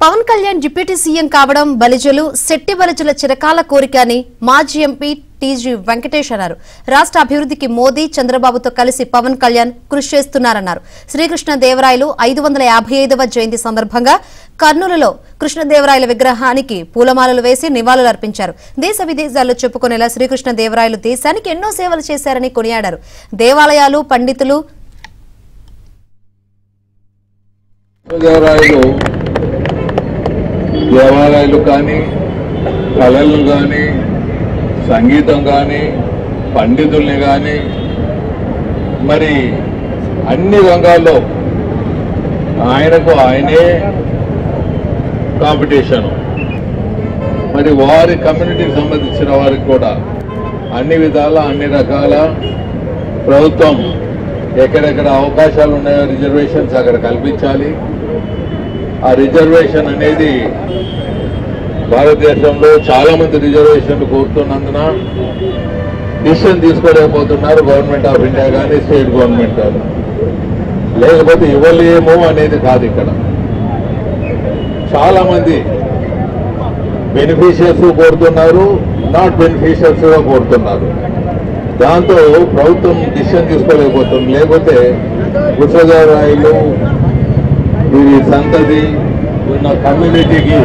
Pawan Kalyan deputy CM కావడం బలిజలు శెట్టి బలిజల చిరకాల కోరిక అని మాజీ ఎంపీ టీజీ వెంకటేష్ అన్నారు. రాష్ట్ర అభివృద్ధికి మోదీ చంద్రబాబుతో కలిసి పవన్ కళ్యాణ్ కృషి చేస్తున్నారన్నారు. శ్రీకృష్ణదేవరాయలు 555వ జయంతి సందర్భంగా కర్నూలులో కృష్ణదేవరాయల విగ్రహానికి పూలమాలలు వేసి నివాళులర్పించారు. దేశ విదేశాల్లో చెప్పుకునేలా శ్రీకృష్ణదేవరాయలు దేశానికి ఎన్నో సేవలు చేశారని కొనియాడారు. దేవాలయాలు, పండితులు దేవాలయాలు కానీ, కళలు కానీ, సంగీతం కానీ, పండితుల్ని కానీ, మరి అన్ని రంగాల్లో ఆయనే కాంపిటీషన్. మరి వారి కమ్యూనిటీకి సంబంధించిన వారికి కూడా అన్ని విధాల అన్ని రకాల ప్రభుత్వం ఎక్కడెక్కడ అవకాశాలు ఉన్నాయో రిజర్వేషన్స్ అక్కడ కల్పించాలి. ఆ రిజర్వేషన్ అనేది భారతదేశంలో చాలా మంది రిజర్వేషన్లు కోరుతున్నందున డిసిషన్ తీసుకోలేకపోతున్నారు గవర్నమెంట్ ఆఫ్ ఇండియా కానీ, స్టేట్ గవర్నమెంట్ కానీ. లేకపోతే ఇవ్వలేమో అనేది కాదు. ఇక్కడ చాలా మంది బెనిఫిషియర్స్ కోరుతున్నారు, నాట్ బెనిఫిషియర్స్ గా కోరుతున్నారు. దాంతో ప్రభుత్వం డిసిషన్ తీసుకోలేకపోతుంది. లేకపోతే కృష్ణదేవరాయలు వీరి సంతతి ఉన్న కమ్యూనిటీకి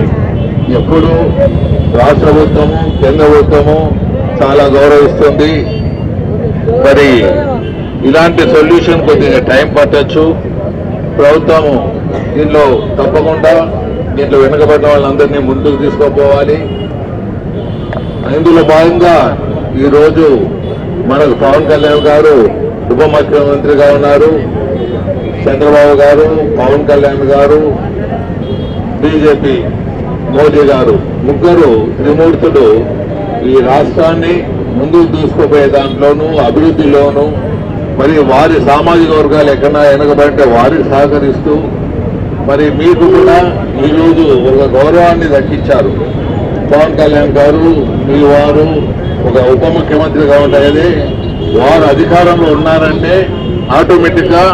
ఎప్పుడు రాష్ట్ర ప్రభుత్వము, కేంద్ర ప్రభుత్వము చాలా గౌరవిస్తుంది. మరి ఇలాంటి సొల్యూషన్ కొద్దిగా టైం పట్టచ్చు. ప్రభుత్వము దీనిలో తప్పకుండా దీంట్లో వెనుకబడిన వాళ్ళందరినీ ముందుకు తీసుకుపోవాలి. ఇందులో భాగంగా ఈరోజు మనకు పవన్ కళ్యాణ్ గారు ఉప ముఖ్యమంత్రిగా ఉన్నారు. చంద్రబాబు గారు, పవన్ కళ్యాణ్ గారు, బీజేపీ మోదీ గారు, ముగ్గురు త్రిమూర్తులు ఈ రాష్ట్రాన్ని ముందుకు తీసుకుపోయే దాంట్లోనూ అభివృద్ధిలోనూ మరి వారి సామాజిక వర్గాలు ఎక్కడన్నా వెనకబడితే వారికి సహకరిస్తూ మరి మీకు కూడా ఈరోజు ఒక గౌరవాన్ని దక్కించారు. పవన్ కళ్యాణ్ గారు మీ వారు ఒక ఉప ముఖ్యమంత్రిగా ఉండేది. వారు అధికారంలో ఉన్నారంటే ఆటోమేటిక్ గా